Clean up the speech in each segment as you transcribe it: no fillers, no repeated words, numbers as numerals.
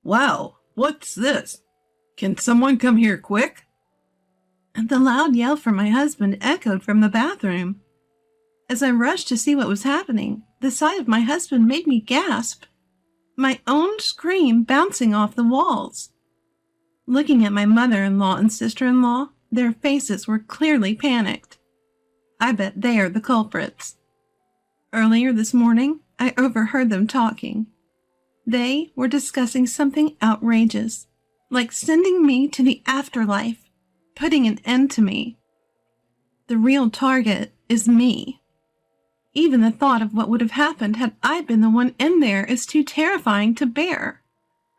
Wow, what's this? Can someone come here quick? And the loud yell from my husband echoed from the bathroom. As I rushed to see what was happening, the sight of my husband made me gasp. My own scream bouncing off the walls. Looking at my mother-in-law and sister-in-law, their faces were clearly panicked. I bet they are the culprits. Earlier this morning, I overheard them talking. They were discussing something outrageous, like sending me to the afterlife, putting an end to me. The real target is me. Even the thought of what would have happened had I been the one in there is too terrifying to bear.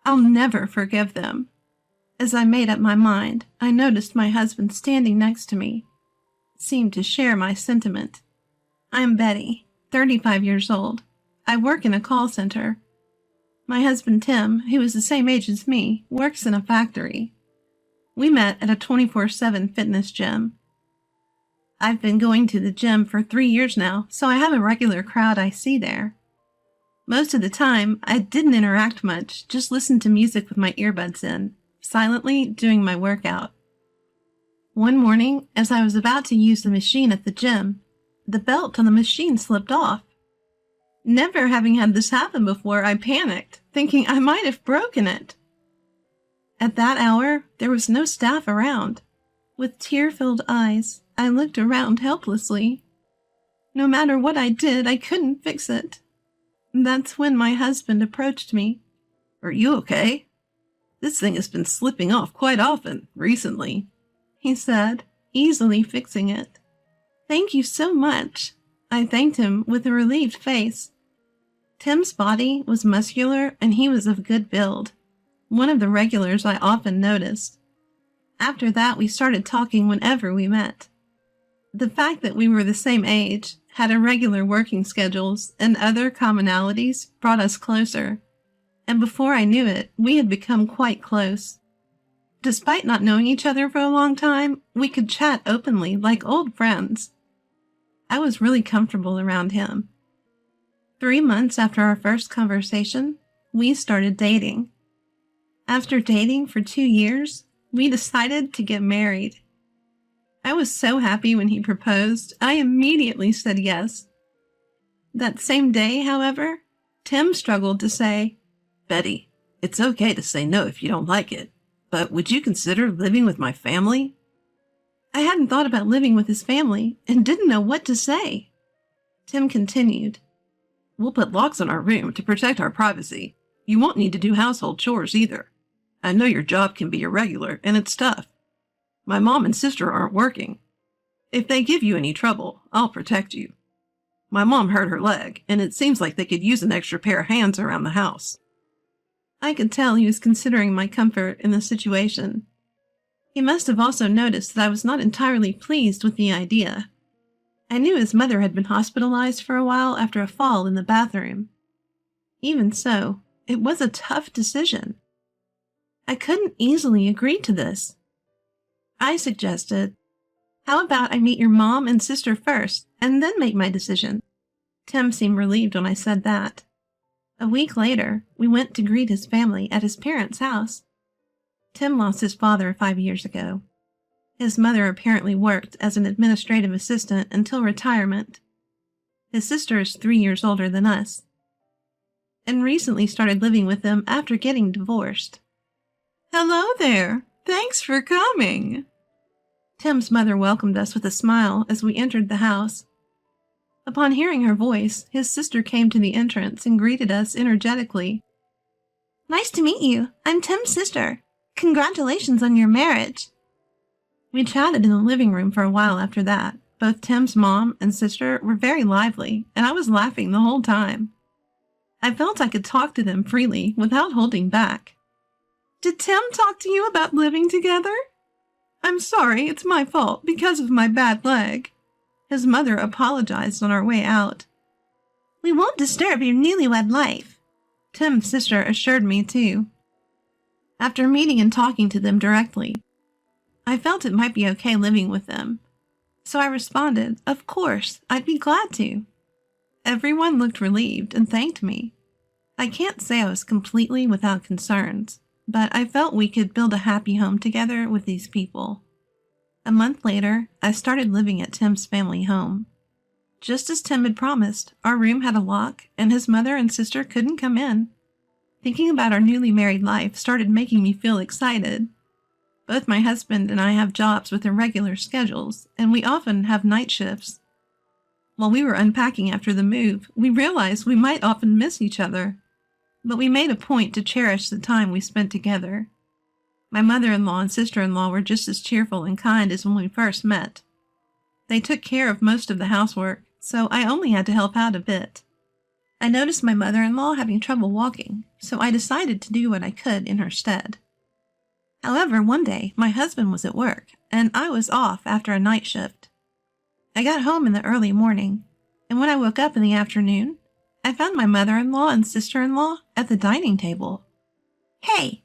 I'll never forgive them. As I made up my mind, I noticed my husband standing next to me. Seemed to share my sentiment. I'm Betty, 35 years old. I work in a call center. My husband Tim, who is the same age as me, works in a factory. We met at a 24/7 fitness gym. I've been going to the gym for 3 years now, so I have a regular crowd I see there. Most of the time, I didn't interact much, just listened to music with my earbuds in, silently doing my workout. One morning, as I was about to use the machine at the gym, the belt on the machine slipped off. Never having had this happen before, I panicked, thinking I might have broken it. At that hour, there was no staff around. With tear-filled eyes, I looked around helplessly. No matter what I did, I couldn't fix it. That's when my husband approached me. Are you okay? This thing has been slipping off quite often recently, he said, easily fixing it. Thank you so much. I thanked him with a relieved face. Tim's body was muscular and he was of good build, one of the regulars I often noticed. After that, we started talking whenever we met. The fact that we were the same age, had irregular working schedules, and other commonalities brought us closer, and before I knew it, we had become quite close. Despite not knowing each other for a long time, we could chat openly like old friends. I was really comfortable around him. 3 months after our first conversation, we started dating. After dating for 2 years, we decided to get married. I was so happy when he proposed, I immediately said yes. That same day, however, Tim struggled to say, Betty, it's okay to say no if you don't like it, but would you consider living with my family? I hadn't thought about living with his family and didn't know what to say. Tim continued, We'll put locks on our room to protect our privacy. You won't need to do household chores either. I know your job can be irregular and it's tough. My mom and sister aren't working. If they give you any trouble, I'll protect you. My mom hurt her leg, and it seems like they could use an extra pair of hands around the house. I could tell he was considering my comfort in the situation. He must have also noticed that I was not entirely pleased with the idea. I knew his mother had been hospitalized for a while after a fall in the bathroom. Even so, it was a tough decision. I couldn't easily agree to this. I suggested, how about I meet your mom and sister first, and then make my decision? Tim seemed relieved when I said that. A week later, we went to greet his family at his parents' house. Tim lost his father 5 years ago. His mother apparently worked as an administrative assistant until retirement. His sister is 3 years older than us, and recently started living with them after getting divorced. Hello there! Thanks for coming! Tim's mother welcomed us with a smile as we entered the house. Upon hearing her voice, his sister came to the entrance and greeted us energetically. Nice to meet you. I'm Tim's sister. Congratulations on your marriage. We chatted in the living room for a while after that. Both Tim's mom and sister were very lively, and I was laughing the whole time. I felt I could talk to them freely without holding back. Did Tim talk to you about living together? I'm sorry, it's my fault because of my bad leg. His mother apologized on our way out. We won't disturb your newlywed life, Tim's sister assured me too. After meeting and talking to them directly, I felt it might be okay living with them. So I responded, of course, I'd be glad to. Everyone looked relieved and thanked me. I can't say I was completely without concerns, but I felt we could build a happy home together with these people. A month later, I started living at Tim's family home. Just as Tim had promised, our room had a lock and his mother and sister couldn't come in. Thinking about our newly married life started making me feel excited. Both my husband and I have jobs with irregular schedules, and we often have night shifts. While we were unpacking after the move, we realized we might often miss each other, but we made a point to cherish the time we spent together. My mother-in-law and sister-in-law were just as cheerful and kind as when we first met. They took care of most of the housework, so I only had to help out a bit. I noticed my mother-in-law having trouble walking, so I decided to do what I could in her stead. However, one day, my husband was at work, and I was off after a night shift. I got home in the early morning, and when I woke up in the afternoon, I found my mother-in-law and sister-in-law at the dining table. Hey,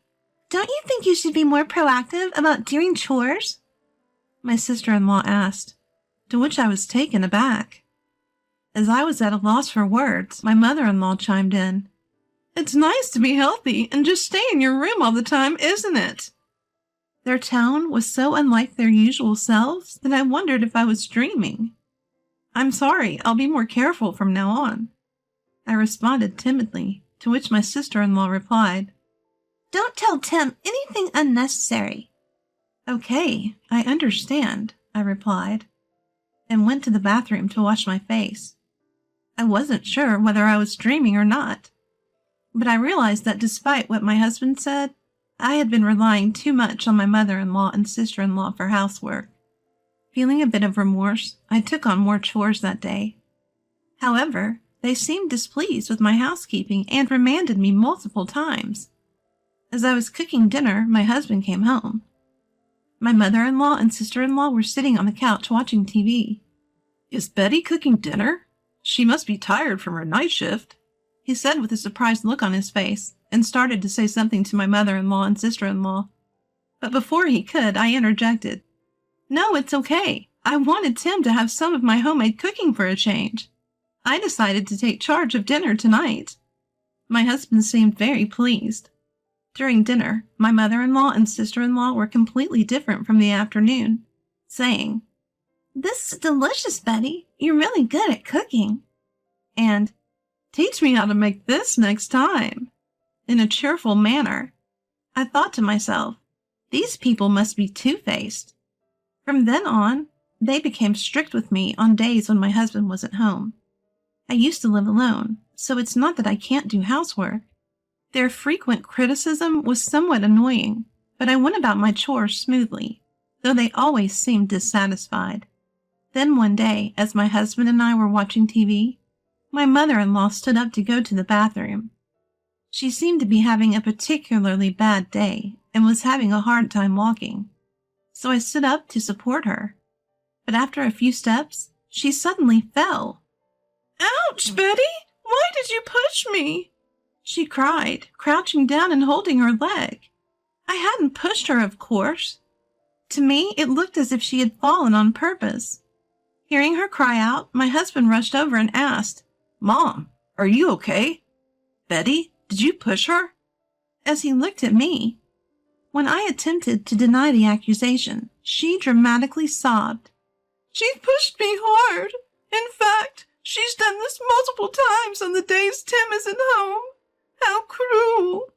don't you think you should be more proactive about doing chores? My sister-in-law asked, to which I was taken aback. As I was at a loss for words, my mother-in-law chimed in. It's nice to be healthy and just stay in your room all the time, isn't it? Their tone was so unlike their usual selves that I wondered if I was dreaming. I'm sorry, I'll be more careful from now on. I responded timidly, to which my sister-in-law replied, Don't tell Tim anything unnecessary. Okay, I understand, I replied, and went to the bathroom to wash my face. I wasn't sure whether I was dreaming or not, but I realized that despite what my husband said, I had been relying too much on my mother-in-law and sister-in-law for housework. Feeling a bit of remorse, I took on more chores that day. However, they seemed displeased with my housekeeping and remanded me multiple times. As I was cooking dinner, my husband came home. My mother-in-law and sister-in-law were sitting on the couch watching TV. Is Betty cooking dinner? She must be tired from her night shift, he said with a surprised look on his face, and started to say something to my mother-in-law and sister-in-law. But before he could, I interjected. No, it's okay. I wanted Tim to have some of my homemade cooking for a change. I decided to take charge of dinner tonight. My husband seemed very pleased. During dinner, my mother-in-law and sister-in-law were completely different from the afternoon, saying, This is delicious, Betty. You're really good at cooking. And, Teach me how to make this next time, in a cheerful manner. I thought to myself, these people must be two-faced. From then on, they became strict with me on days when my husband was at home. I used to live alone, so it's not that I can't do housework. Their frequent criticism was somewhat annoying, but I went about my chores smoothly, though they always seemed dissatisfied. Then one day, as my husband and I were watching TV, my mother-in-law stood up to go to the bathroom. She seemed to be having a particularly bad day and was having a hard time walking, so I stood up to support her. But after a few steps, she suddenly fell. Ouch, Betty! Why did you push me? She cried, crouching down and holding her leg. I hadn't pushed her, of course. To me, it looked as if she had fallen on purpose. Hearing her cry out, my husband rushed over and asked, Mom, are you okay? Betty, did you push her? As he looked at me. When I attempted to deny the accusation, she dramatically sobbed. She pushed me hard. In fact, she's done this multiple times on the days Tim isn't home. How cruel.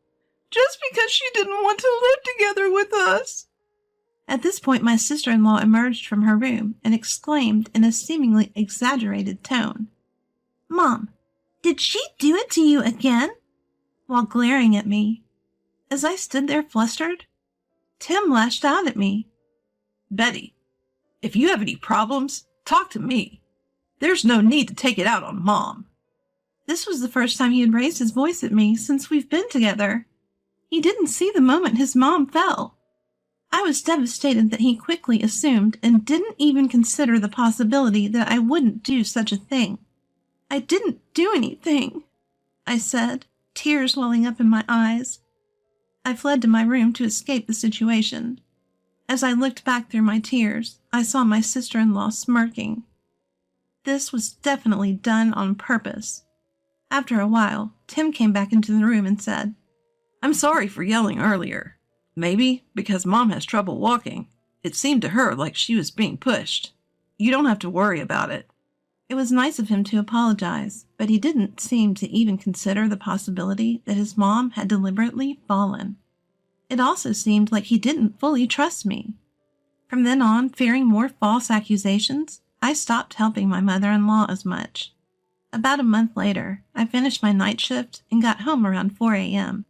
Just because she didn't want to live together with us. At this point, my sister-in-law emerged from her room and exclaimed in a seemingly exaggerated tone, Mom, did she do it to you again? While glaring at me. As I stood there flustered, Tim lashed out at me. Betty, if you have any problems, talk to me. There's no need to take it out on Mom. This was the first time he had raised his voice at me since we've been together. He didn't see the moment his mom fell. I was devastated that he quickly assumed and didn't even consider the possibility that I wouldn't do such a thing. I didn't do anything, I said, tears welling up in my eyes. I fled to my room to escape the situation. As I looked back through my tears, I saw my sister-in-law smirking. This was definitely done on purpose. After a while, Tim came back into the room and said, "I'm sorry for yelling earlier. Maybe because Mom has trouble walking. It seemed to her like she was being pushed. You don't have to worry about it." It was nice of him to apologize, but he didn't seem to even consider the possibility that his mom had deliberately fallen. It also seemed like he didn't fully trust me. From then on, fearing more false accusations, I stopped helping my mother-in-law as much. About a month later, I finished my night shift and got home around 4 a.m.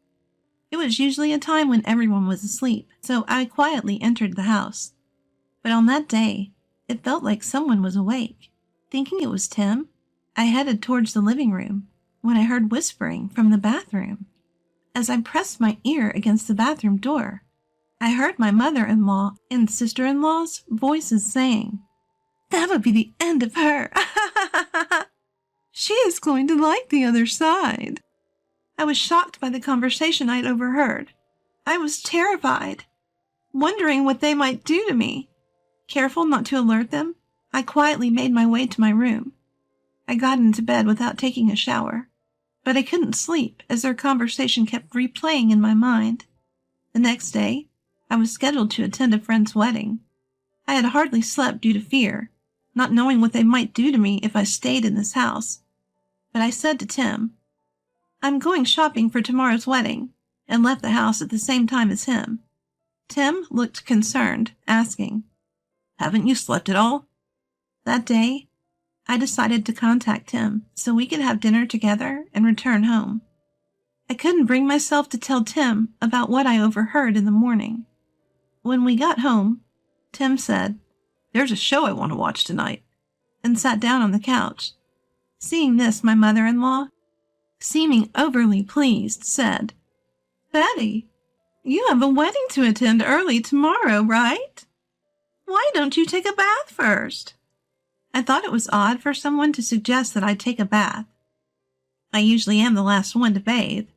It was usually a time when everyone was asleep, so I quietly entered the house. But on that day, it felt like someone was awake. Thinking it was Tim, I headed towards the living room when I heard whispering from the bathroom. As I pressed my ear against the bathroom door, I heard my mother-in-law and sister-in-law's voices saying, "That would be the end of her. She is going to like the other side." I was shocked by the conversation I'd overheard. I was terrified, wondering what they might do to me. Careful not to alert them, I quietly made my way to my room. I got into bed without taking a shower, but I couldn't sleep as their conversation kept replaying in my mind. The next day, I was scheduled to attend a friend's wedding. I had hardly slept due to fear, not knowing what they might do to me if I stayed in this house. But I said to Tim, "I'm going shopping for tomorrow's wedding," and left the house at the same time as him. Tim looked concerned, asking, "Haven't you slept at all?" That day, I decided to contact Tim so we could have dinner together and return home. I couldn't bring myself to tell Tim about what I overheard in the morning. When we got home, Tim said, "There's a show I want to watch tonight," and sat down on the couch. Seeing this, my mother-in-law, seeming overly pleased, said, "Betty, you have a wedding to attend early tomorrow, right? Why don't you take a bath first?" I thought it was odd for someone to suggest that I take a bath. I usually am the last one to bathe.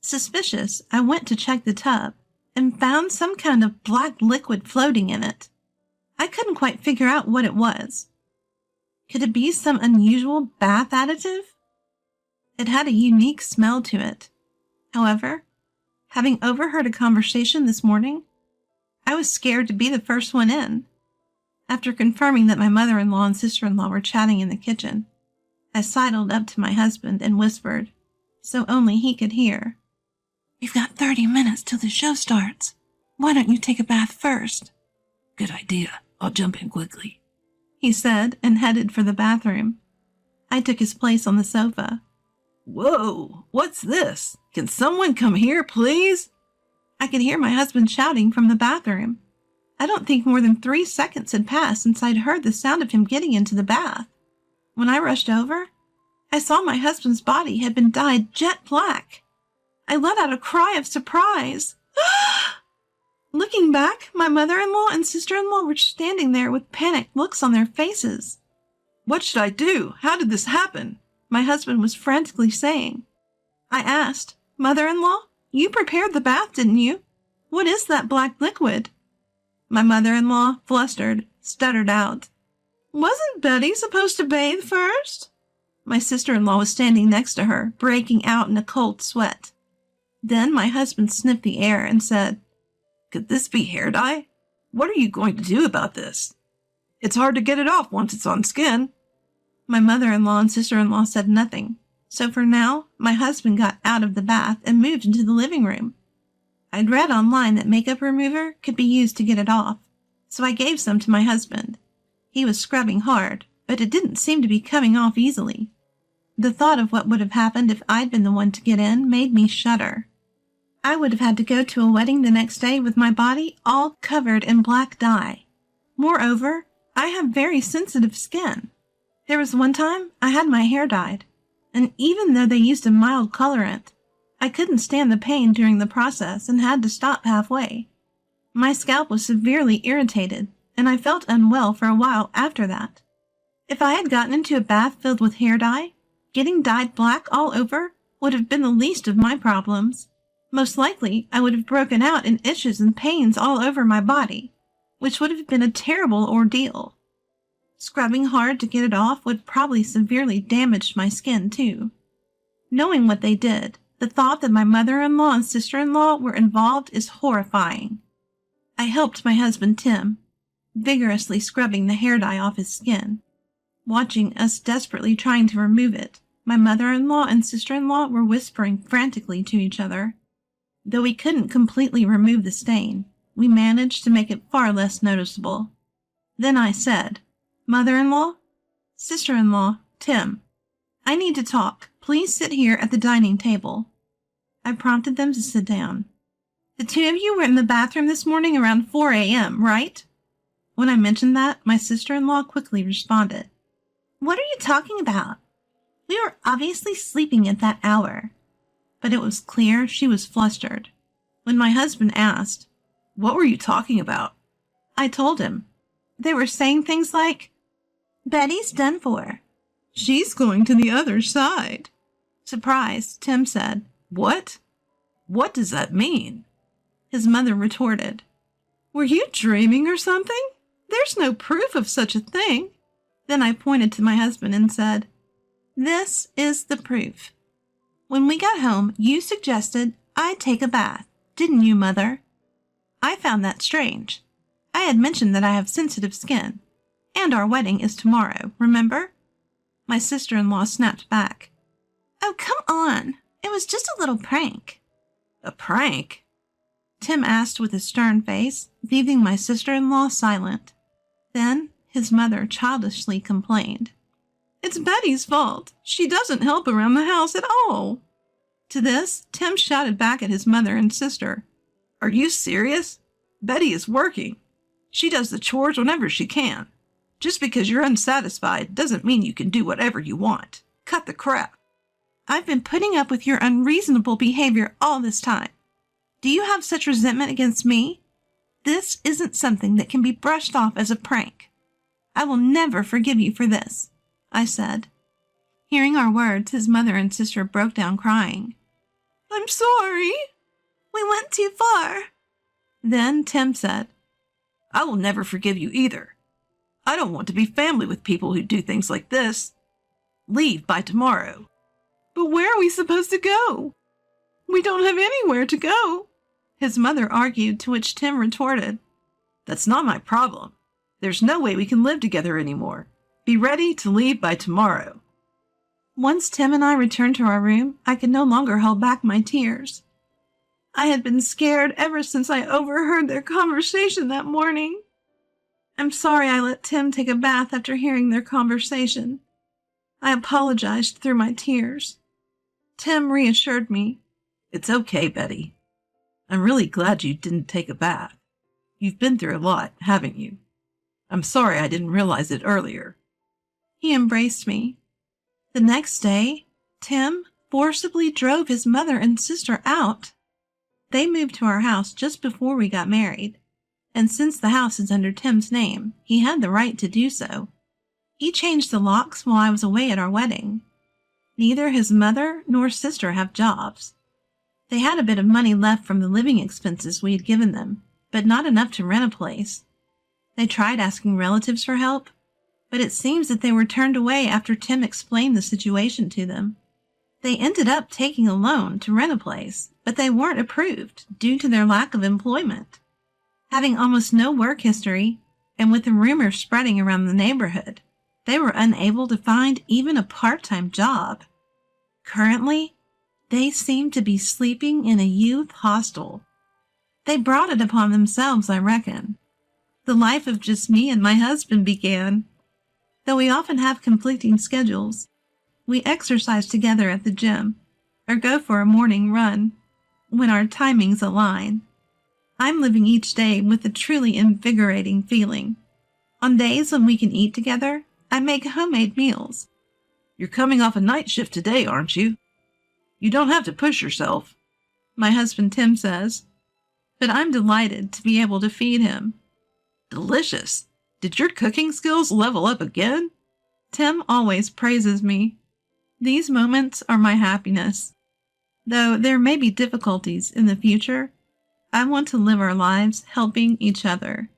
Suspicious, I went to check the tub and found some kind of black liquid floating in it. I couldn't quite figure out what it was. Could it be some unusual bath additive? It had a unique smell to it. However, having overheard a conversation this morning, I was scared to be the first one in. After confirming that my mother-in-law and sister-in-law were chatting in the kitchen, I sidled up to my husband and whispered, so only he could hear, "We've got 30 minutes till the show starts. Why don't you take a bath first?" "Good idea. I'll jump in quickly," he said, and headed for the bathroom. I took his place on the sofa. "Whoa, what's this? Can someone come here, please?" I could hear my husband shouting from the bathroom. I don't think more than 3 seconds had passed since I'd heard the sound of him getting into the bath. When I rushed over, I saw my husband's body had been dyed jet black. I let out a cry of surprise. Looking back, my mother-in-law and sister-in-law were standing there with panicked looks on their faces. "What should I do? How did this happen?" My husband was frantically saying. I asked, "Mother-in-law, you prepared the bath, didn't you? What is that black liquid?" My mother-in-law, flustered, stuttered out, "Wasn't Betty supposed to bathe first?" My sister-in-law was standing next to her, breaking out in a cold sweat. Then my husband sniffed the air and said, "Could this be hair dye? What are you going to do about this? It's hard to get it off once it's on skin." My mother-in-law and sister-in-law said nothing, so for now, my husband got out of the bath and moved into the living room. I'd read online that makeup remover could be used to get it off, so I gave some to my husband. He was scrubbing hard, but it didn't seem to be coming off easily. The thought of what would have happened if I'd been the one to get in made me shudder. I would have had to go to a wedding the next day with my body all covered in black dye. Moreover, I have very sensitive skin. There was one time I had my hair dyed, and even though they used a mild colorant, I couldn't stand the pain during the process and had to stop halfway. My scalp was severely irritated, and I felt unwell for a while after that. If I had gotten into a bath filled with hair dye, getting dyed black all over would have been the least of my problems. Most likely, I would have broken out in itches and pains all over my body, which would have been a terrible ordeal. Scrubbing hard to get it off would probably severely damage my skin, too. Knowing what they did, the thought that my mother-in-law and sister-in-law were involved is horrifying. I helped my husband Tim, vigorously scrubbing the hair dye off his skin. Watching us desperately trying to remove it, my mother-in-law and sister-in-law were whispering frantically to each other. Though we couldn't completely remove the stain, we managed to make it far less noticeable. Then I said, "Mother-in-law, sister-in-law, Tim, I need to talk. Please sit here at the dining table." I prompted them to sit down. "The two of you were in the bathroom this morning around 4 a.m., right?" When I mentioned that, my sister-in-law quickly responded, "What are you talking about? We were obviously sleeping at that hour." But it was clear she was flustered. When my husband asked, "What were you talking about?" I told him. They were saying things like, "Betty's done for. She's going to the other side." Surprised, Tim said, What? What does that mean? His mother retorted, "Were you dreaming or something? There's no proof of such a thing." Then I pointed to my husband and said, "This is the proof. When we got home, you suggested I take a bath, didn't you, Mother? I found that strange. I had mentioned that I have sensitive skin, and our wedding is tomorrow, remember?" My sister-in-law snapped back, "Oh, come on. It was just a little prank." A prank? Tim asked with a stern face, leaving my sister-in-law silent. Then his mother childishly complained, "It's Betty's fault. She doesn't help around the house at all." To this, Tim shouted back at his mother and sister, Are you serious? Betty is working. She does the chores whenever she can. Just because you're unsatisfied doesn't mean you can do whatever you want. Cut the crap. "I've been putting up with your unreasonable behavior all this time. Do you have such resentment against me? This isn't something that can be brushed off as a prank. I will never forgive you for this," I said. Hearing our words, his mother and sister broke down crying. "I'm sorry. We went too far." Then Tim said, I will never forgive you either. I don't want to be family with people who do things like this. Leave by tomorrow. "But where are we supposed to go? We don't have anywhere to go," his mother argued, to which Tim retorted, That's not my problem. There's no way we can live together anymore. Be ready to leave by tomorrow. Once Tim and I returned to our room, I could no longer hold back my tears. I had been scared ever since I overheard their conversation that morning. I'm sorry I let Tim take a bath after hearing their conversation. I apologized through my tears. Tim reassured me. It's okay, Betty. I'm really glad you didn't take a bath. You've been through a lot, haven't you? I'm sorry I didn't realize it earlier. He embraced me. The next day, Tim forcibly drove his mother and sister out. They moved to our house just before we got married, and since the house is under Tim's name, he had the right to do so. He changed the locks while I was away at our wedding. Neither his mother nor sister have jobs. They had a bit of money left from the living expenses we had given them, but not enough to rent a place. They tried asking relatives for help, but it seems that they were turned away after Tim explained the situation to them. They ended up taking a loan to rent a place, but they weren't approved due to their lack of employment. Having almost no work history, and with the rumors spreading around the neighborhood, they were unable to find even a part-time job. Currently, they seem to be sleeping in a youth hostel. They brought it upon themselves, I reckon. The life of just me and my husband began. Though we often have conflicting schedules, we exercise together at the gym or go for a morning run when our timings align. I'm living each day with a truly invigorating feeling. On days when we can eat together, I make homemade meals. You're coming off a night shift today, aren't you? You don't have to push yourself, my husband Tim says, but I'm delighted to be able to feed him. Delicious. Did your cooking skills level up again? Tim always praises me. These moments are my happiness. Though there may be difficulties in the future, I want to live our lives helping each other.